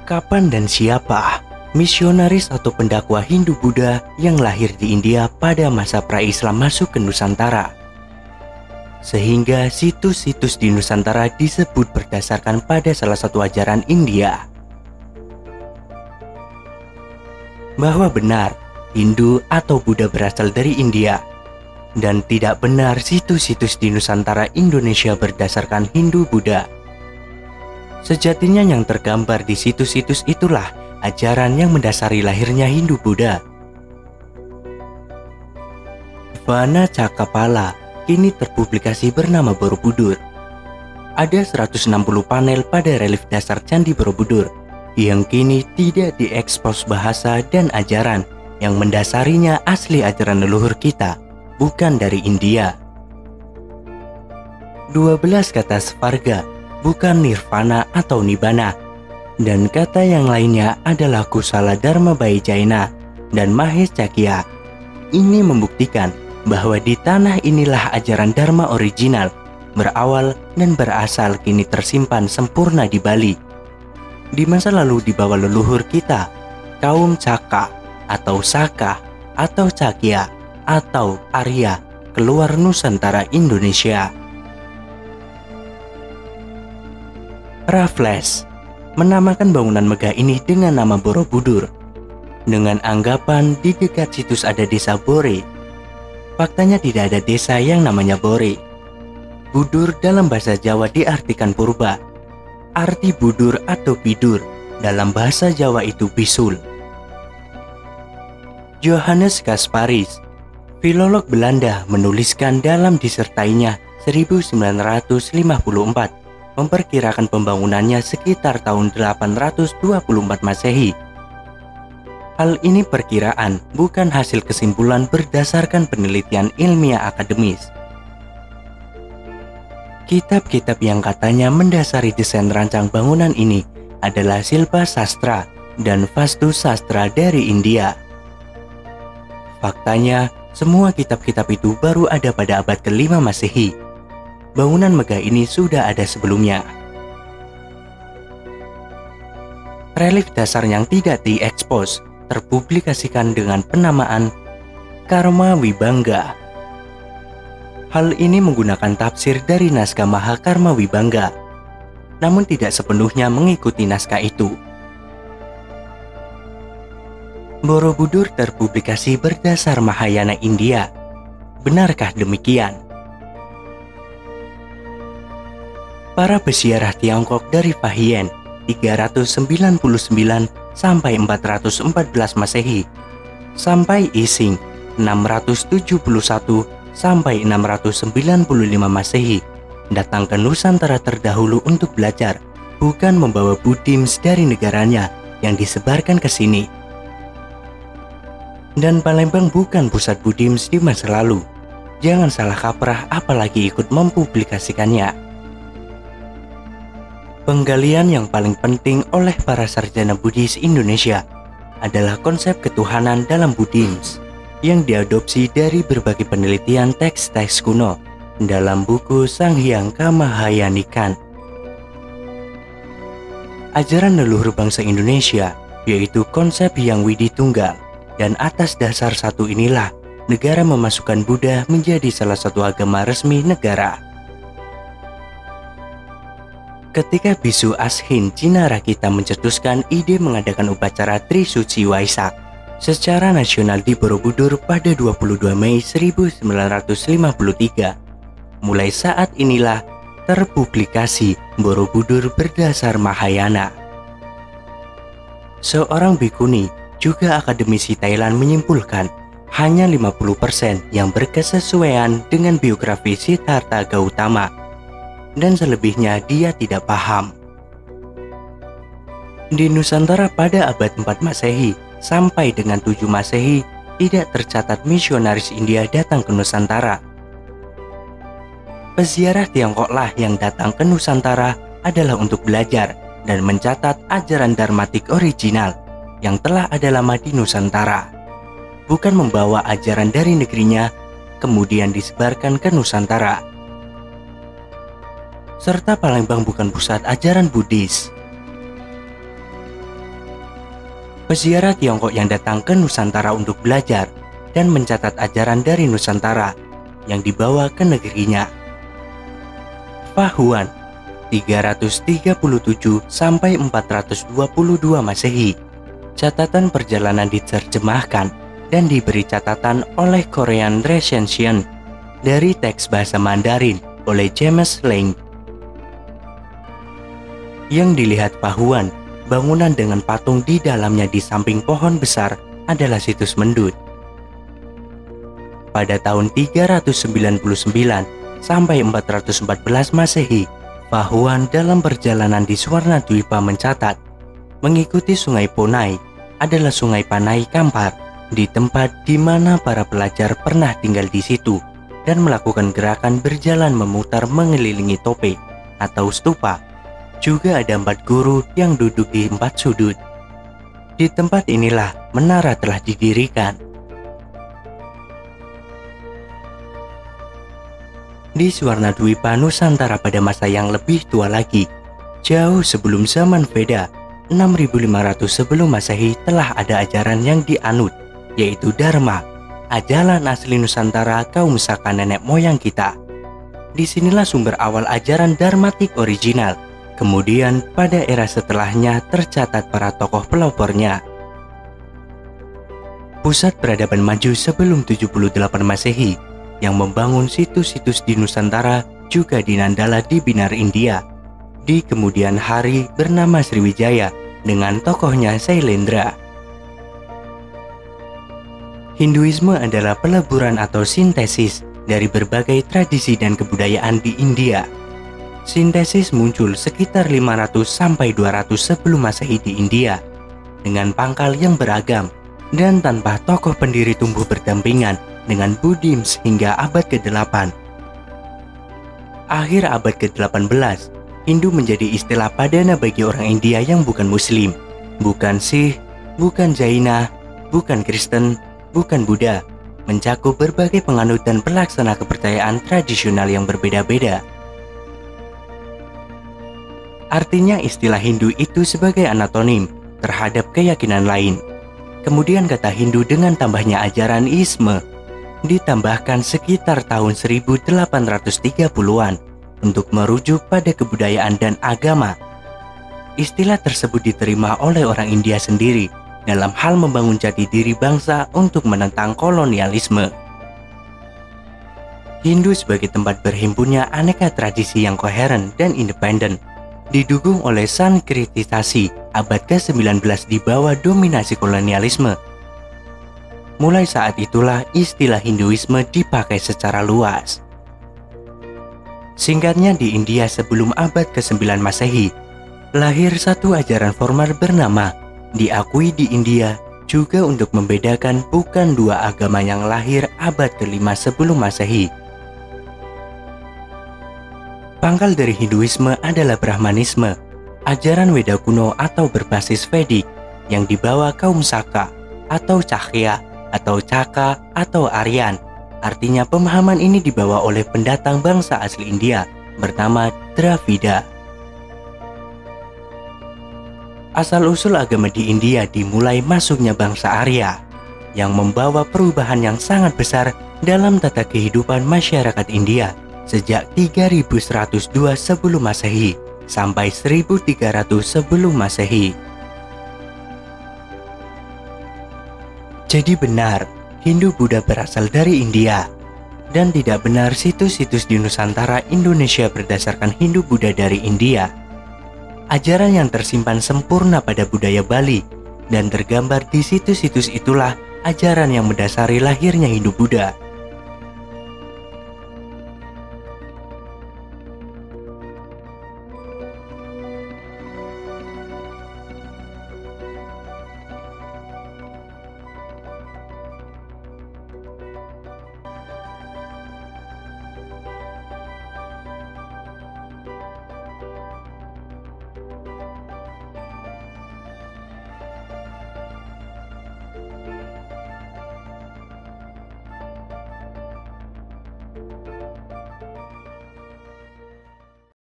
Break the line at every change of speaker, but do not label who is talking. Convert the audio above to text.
Kapan dan siapa misionaris atau pendakwa Hindu-Buddha yang lahir di India pada masa pra-Islam masuk ke Nusantara? Sehingga situs-situs di Nusantara disebut berdasarkan pada salah satu ajaran India. Bahwa benar Hindu atau Buddha berasal dari India, dan tidak benar situs-situs di Nusantara Indonesia berdasarkan Hindu-Buddha. Sejatinya yang tergambar di situs-situs itulah ajaran yang mendasari lahirnya Hindu-Buddha. Vana Cakapala kini terpublikasi bernama Borobudur. Ada 160 panel pada relief dasar Candi Borobudur yang kini tidak diekspos bahasa dan ajaran yang mendasarinya asli ajaran leluhur kita, bukan dari India. 12 kata Svarga bukan nirvana atau nibbana, dan kata yang lainnya adalah kusala dharma bhai jaina dan mahes cakya. Ini membuktikan bahwa di tanah inilah ajaran dharma original berawal dan berasal kini tersimpan sempurna di Bali. Di masa lalu dibawa leluhur kita, kaum Caka atau Saka atau Cakya atau Arya keluar Nusantara Indonesia. Raffles menamakan bangunan megah ini dengan nama Borobudur, dengan anggapan di dekat situs ada desa Bore. Faktanya tidak ada desa yang namanya Bore. Budur dalam bahasa Jawa diartikan purba. Arti budur atau bidur dalam bahasa Jawa itu bisul. Johannes Casparis, filolog Belanda, menuliskan dalam disertainya 1954 memperkirakan pembangunannya sekitar tahun 824 Masehi. Hal ini perkiraan, bukan hasil kesimpulan berdasarkan penelitian ilmiah akademis. Kitab-kitab yang katanya mendasari desain rancang bangunan ini adalah Silpa Sastra dan Vastu Sastra dari India. Faktanya, semua kitab-kitab itu baru ada pada abad ke-5 Masehi. Bangunan megah ini sudah ada sebelumnya. Relief dasar yang tidak diekspos terpublikasikan dengan penamaan Karma Wibangga. Hal ini menggunakan tafsir dari naskah Mahakarma Wibangga, namun tidak sepenuhnya mengikuti naskah itu. Borobudur terpublikasi berdasar Mahayana India. Benarkah demikian? Para peziarah Tiongkok dari Fahien 399 sampai 414 Masehi, sampai Ising 671 sampai 695 Masehi datang ke Nusantara terdahulu untuk belajar, bukan membawa Buddhisme dari negaranya yang disebarkan ke sini. Dan Palembang bukan pusat Buddhisme di masa lalu. Jangan salah kaprah apalagi ikut mempublikasikannya. Penggalian yang paling penting oleh para sarjana Buddhis Indonesia adalah konsep ketuhanan dalam Buddhisme yang diadopsi dari berbagai penelitian teks-teks kuno dalam buku Sanghyangka Mahayanikan. Ajaran leluhur bangsa Indonesia yaitu konsep Yang Widi Tunggal, dan atas dasar satu inilah negara memasukkan Buddha menjadi salah satu agama resmi negara. Ketika Bisu Ashin Cina Rakita mencetuskan ide mengadakan upacara Trisuci Waisak secara nasional di Borobudur pada 22 Mei 1953, mulai saat inilah terpublikasi Borobudur berdasar Mahayana. Seorang bikuni, juga akademisi Thailand, menyimpulkan hanya 50% yang berkesesuaian dengan biografi Siddhartha Gautama, dan selebihnya dia tidak paham. Di Nusantara pada abad 4 Masehi sampai dengan 7 Masehi tidak tercatat misionaris India datang ke Nusantara. Peziarah Tiongkoklah yang datang ke Nusantara adalah untuk belajar dan mencatat ajaran Dharmatik original yang telah ada lama di Nusantara, bukan membawa ajaran dari negerinya kemudian disebarkan ke Nusantara. Serta Palembang bukan pusat ajaran Buddhis. peziarah Tiongkok yang datang ke Nusantara untuk belajar dan mencatat ajaran dari Nusantara yang dibawa ke negerinya. Fahuan 337 sampai 422 Masehi. Catatan perjalanan diterjemahkan dan diberi catatan oleh Korean Recension dari teks bahasa Mandarin oleh James Lang. Yang dilihat Fahuan, bangunan dengan patung di dalamnya di samping pohon besar adalah situs Mendut. Pada tahun 399 sampai 414 Masehi, Fahuan dalam perjalanan di Suwarnadwipa mencatat, mengikuti sungai Ponai adalah sungai Panai Kampar, di tempat di mana para pelajar pernah tinggal di situ dan melakukan gerakan berjalan memutar mengelilingi tope atau stupa. Juga ada 4 guru yang duduk di 4 sudut. Di tempat inilah menara telah didirikan. Di Suwarnadwipa Nusantara pada masa yang lebih tua lagi, jauh sebelum zaman Veda, 6500 sebelum Masehi telah ada ajaran yang dianut, yaitu Dharma, ajaran asli Nusantara kaum Saka nenek moyang kita. Disinilah sumber awal ajaran Dharmatik original. Kemudian pada era setelahnya tercatat para tokoh pelopornya. Pusat peradaban maju sebelum 78 Masehi yang membangun situs-situs di Nusantara juga di Nandala di Binar, India. Di kemudian hari bernama Sriwijaya dengan tokohnya Sailendra. Hinduisme adalah peleburan atau sintesis dari berbagai tradisi dan kebudayaan di India. Sintesis muncul sekitar 500 sampai 200 sebelum Masehi di India dengan pangkal yang beragam dan tanpa tokoh pendiri tumbuh berdampingan dengan Buddhisme hingga abad ke-8. Akhir abad ke-18, Hindu menjadi istilah padana bagi orang India yang bukan Muslim, bukan Sikh, bukan Jaina, bukan Kristen, bukan Buddha, mencakup berbagai penganut dan pelaksana kepercayaan tradisional yang berbeda-beda. Artinya istilah Hindu itu sebagai anatonim terhadap keyakinan lain. Kemudian kata Hindu dengan tambahnya ajaran Isme ditambahkan sekitar tahun 1830-an untuk merujuk pada kebudayaan dan agama. Istilah tersebut diterima oleh orang India sendiri dalam hal membangun jati diri bangsa untuk menentang kolonialisme. Hindu sebagai tempat berhimpunnya aneka tradisi yang koheren dan independen, didukung oleh Sankritisasi abad ke-19 di bawah dominasi kolonialisme. Mulai saat itulah istilah Hinduisme dipakai secara luas. Singkatnya, di India sebelum abad ke-9 Masehi, lahir satu ajaran formal bernama diakui di India juga untuk membedakan bukan dua agama yang lahir abad ke-5 sebelum Masehi. Pangkal dari Hinduisme adalah Brahmanisme, ajaran Weda kuno atau berbasis Vedik yang dibawa kaum Saka atau Cakya atau Caka atau Aryan. Artinya pemahaman ini dibawa oleh pendatang bangsa asli India bernama Dravida. Asal-usul agama di India dimulai masuknya bangsa Arya yang membawa perubahan yang sangat besar dalam tata kehidupan masyarakat India sejak 3102 sebelum Masehi sampai 1300 sebelum Masehi. Jadi benar, Hindu-Buddha berasal dari India, dan tidak benar situs-situs di Nusantara Indonesia berdasarkan Hindu-Buddha dari India. Ajaran yang tersimpan sempurna pada budaya Bali dan tergambar di situs-situs itulah ajaran yang mendasari lahirnya Hindu-Buddha.